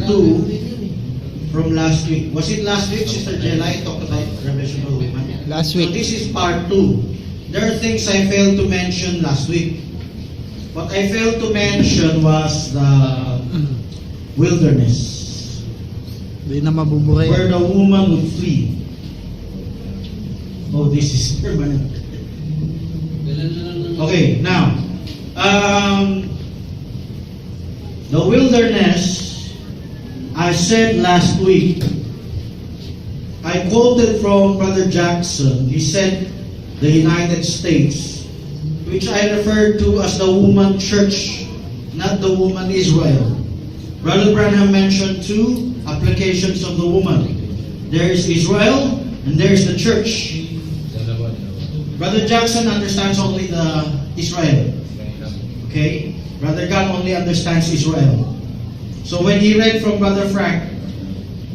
part 2 from last week. Was it last week, Sister Jella, I talked about Revelation of woman? Last week. So this is part 2. There are things I failed to mention last week. What I failed to mention was the wilderness, Hindi na mabubuhay. where the woman would flee. Oh, this is permanent. Okay, now, the wilderness, I said last week, I quoted from Brother Jackson. He said the United States, which I referred to as the woman church, not the woman Israel. Brother Branham mentioned 2 applications of the woman. There is Israel and there is the church. Brother Jackson understands only the Israel. Okay? Brother Gunn only understands Israel. So when he read from Brother Frank,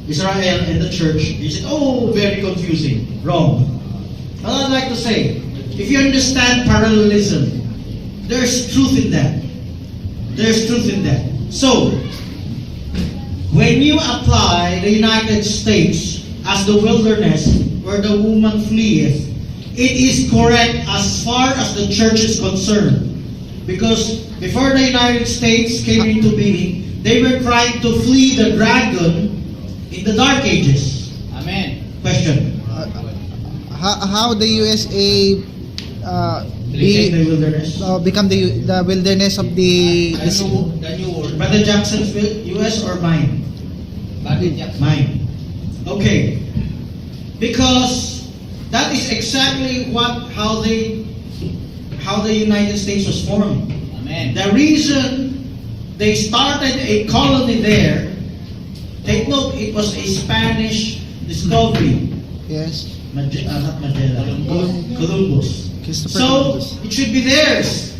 Israel and the church, he said, oh, very confusing. Wrong. Well, I'd like to say, if you understand parallelism, there's truth in that. There's truth in that. So, when you apply the United States as the wilderness where the woman fleeth, it is correct as far as the church is concerned. Because before the United States came into being, they were trying to flee the dragon in the Dark Ages. Amen. Question. How the USA Became the wilderness. become the wilderness of the The new world. Brother Jackson's U.S. or mine? Brother Jackson. Mine. Okay. Because that is exactly how the United States was formed. Amen. The reason they started a colony there, take note, it was a Spanish discovery. yes. Not Magellan. Columbus. Christopher So, Columbus. it should be theirs.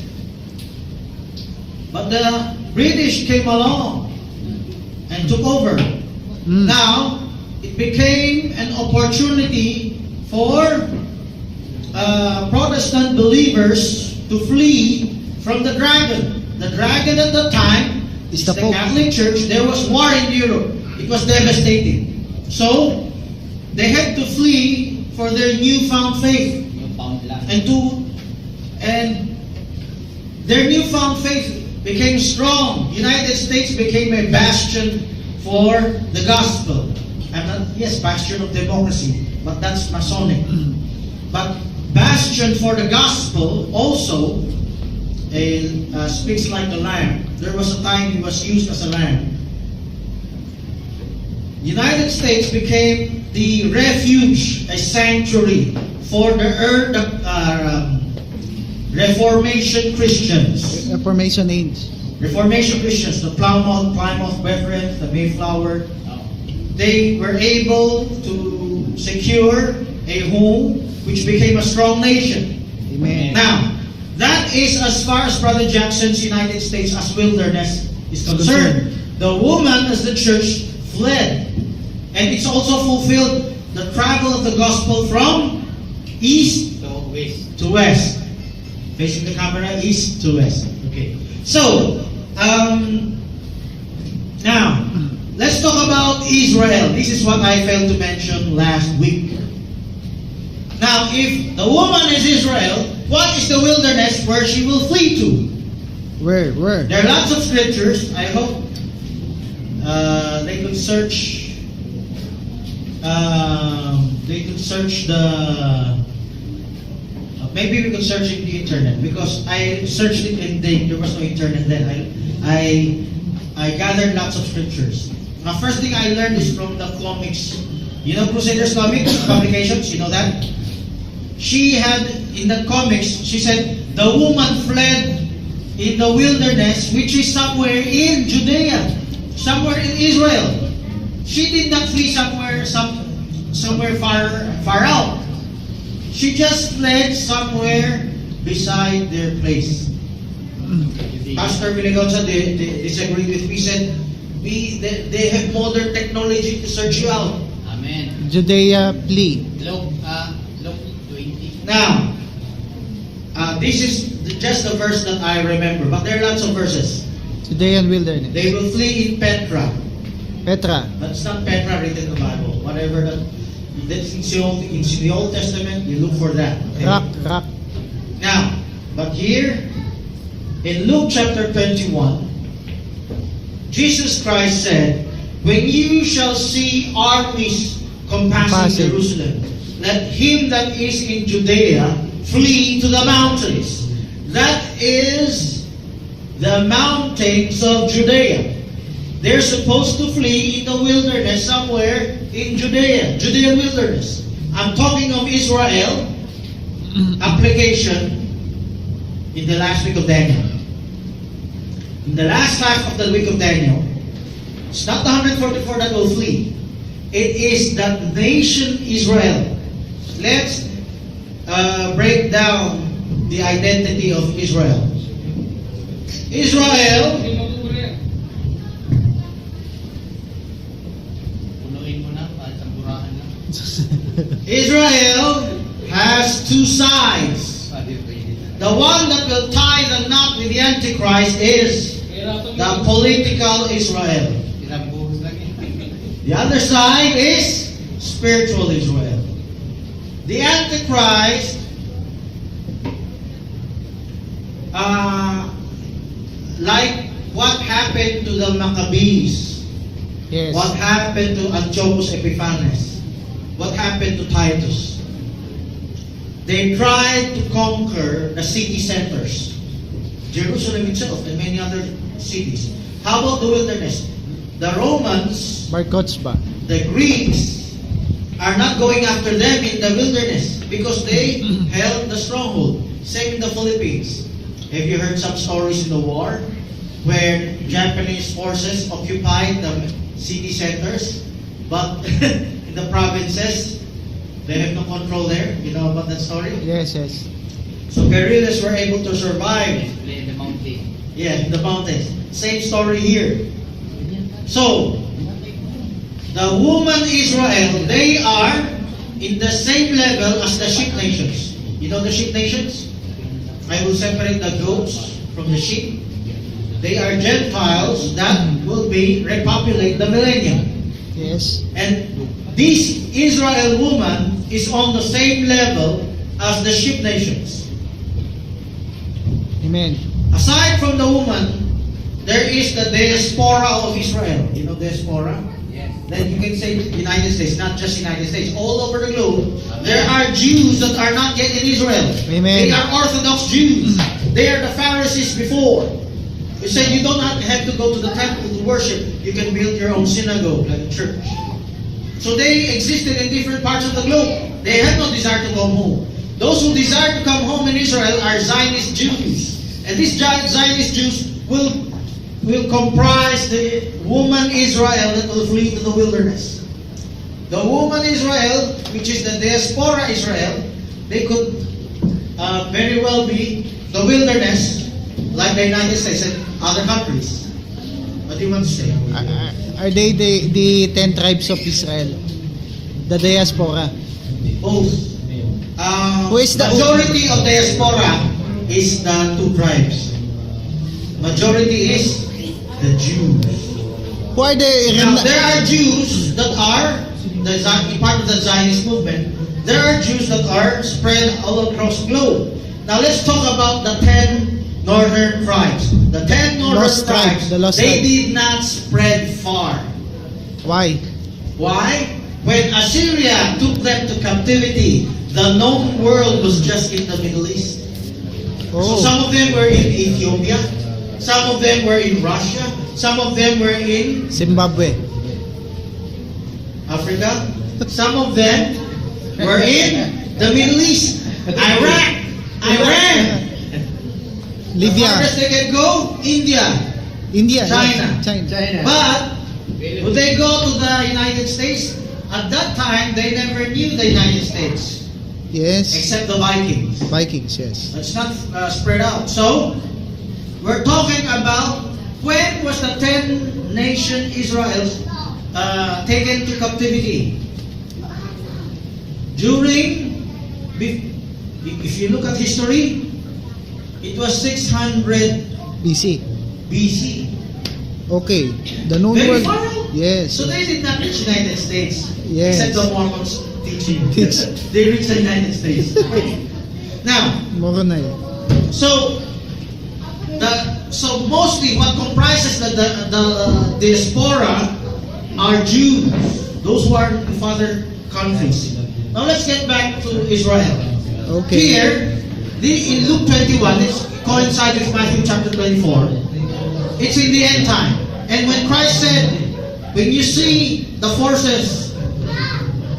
But the British came along and took over. Now, it became an opportunity for Protestant believers to flee from the dragon. The dragon at the time is The the Pope. Catholic Church. There was war in Europe. It was devastating. So, they had to flee for their newfound faith. New found land. And their newfound faith became strong. United States became a bastion for the gospel. Yes, bastion of democracy, but that's Masonic. But bastion for the gospel also speaks like the lamb. There was a time he was used as a lamb. United States became the refuge, a sanctuary for the Reformation Christians. Reformation age. Reformation Christians, the Plymouth Brethren, the Mayflower, Oh. they were able to secure a home which became a strong nation. Amen. Now, that is as far as Brother Jackson's United States as wilderness is concerned. The woman as the church fled. And it's also fulfilled the travel of the gospel from east So, west. to west. Facing the camera, east to west. Okay. So, now, let's talk about Israel. This is what I failed to mention last week. Now, if the woman is Israel, what is the wilderness where she will flee to? Where? There are lots of scriptures. I hope they could search. They could search the. Maybe we could search in the internet because I searched it and there was no internet then. I gathered lots of scriptures. Now, first thing I learned is from the comics. You know Crusaders Comics publications. You know that. She had in the comics. She said the woman fled in the wilderness, which is somewhere in Judea, somewhere in Israel. She did not flee somewhere far out. She just fled somewhere beside their place. Pastor Villegonza disagreed with me. Said they have modern technology to search you out. Amen. Judea plea. Luke 20. Now, this is just the verse that I remember, but there are lots of verses. Judean wilderness. They will flee in Petra. Petra. That's not Petra written in the Bible. Whatever that's in the Old Testament, you look for that. Okay? Rock. Now, but here in Luke chapter 21, Jesus Christ said, "When you shall see armies compassing Passing. Jerusalem, let him that is in Judea flee to the mountains." That is the mountains of Judea. They're supposed to flee in the wilderness somewhere in Judea, Judean wilderness. I'm talking of Israel application in the last week of Daniel. In the last half of the week of Daniel, it's not the 144 that will flee. It is that nation Israel. Let's break down the identity of Israel. Israel Punuin mo na, para sa burahan lang. Israel has two sides. Sabi ko yun. The one that will tie the knot with the Antichrist is the political Israel. Ilang buhos lang yun. The other side is spiritual Israel. The Antichrist, like what happened to the Maccabees, Yes. what happened to Antiochus Epiphanes, what happened to Titus. They tried to conquer the city centers, Jerusalem itself and many other cities. How about the wilderness? The Romans, Bar Kokhba. the Greeks, are not going after them in the wilderness because they held the stronghold. Same in the Philippines. Have you heard some stories in the war where Japanese forces occupied the city centers, but in the provinces, they have no control there? You know about that story? Yes. So guerrillas were able to survive. Play in the mountain. Yeah, in the mountains. Same story here. So, the woman Israel, they are in the same level as the sheep nations. You know the sheep nations? I will separate the goats from the sheep. They are Gentiles that will be repopulate the millennium. Yes. And this Israel woman is on the same level as the sheep nations. Amen. Aside from the woman, there is the diaspora of Israel. You know diaspora? Yes. Then you can say United States, not just United States. All over the globe, there are Jews that are not yet in Israel. Amen. They are Orthodox Jews. They are the Pharisees before. You say you don't have to go to the temple to worship. You can build your own synagogue, like a church. So they existed in different parts of the globe. They had no desire to come home. Those who desire to come home in Israel are Zionist Jews. And these Zionist Jews will comprise the woman Israel that will flee to the wilderness. The woman Israel, which is the diaspora Israel, they could very well be the wilderness, like the United States and other countries. What do you want to say? Are they the 10 tribes of Israel? The diaspora. Both. Who is the Majority of diaspora is the two tribes. Majority is the Jews. Who are the Now, there are Jews that are part of the Zionist movement. There are Jews that are spread all across the globe. Now let's talk about the 10 northern tribes. The 10 northern Lost tribes, tribes, the lost they tribes. did not spread far. Why? Why? When Assyria took them to captivity, the known world was just in the Middle East. So Oh. some of them were in Ethiopia, some of them were in Russia, some of them were in Zimbabwe. Africa, some of them were in the Middle East, Iraq, Iran. The Libya. farthest they can go, India. India. China. China. But would they go to the United States? At that time, they never knew the United States, Yes. except the Vikings. Vikings, yes. It's not spread out. So, we're talking about when was the 10 nation Israel taken to captivity? If you look at history, it was 600 BC. BC. Okay. The known Very world. far out. Yes. So they did not reach the United States. Yes. Except the Mormons teaching. Teach. They reached the United States. Now, Moro na yun. so mostly what comprises the diaspora are Jews, those who are in other countries. Now let's get back to Israel. Okay. Here, in Luke 21, it coincides with Matthew chapter 24. It's in the end time. And when Christ said, when you see the forces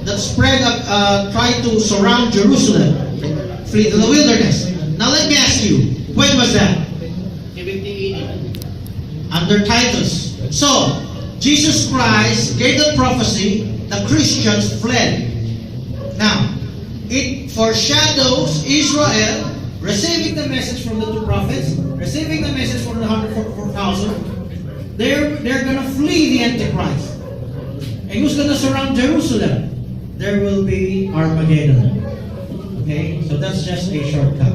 that spread, try to surround Jerusalem, flee to the wilderness. Now let me ask you, when was that? 70 AD. Under Titus. So, Jesus Christ gave the prophecy, the Christians fled. Now, it foreshadows Israel receiving the message from the two prophets, receiving the message from the 144,000. They're gonna flee the Antichrist. And who's gonna surround Jerusalem? There will be Armageddon. Okay, so that's just a shortcut.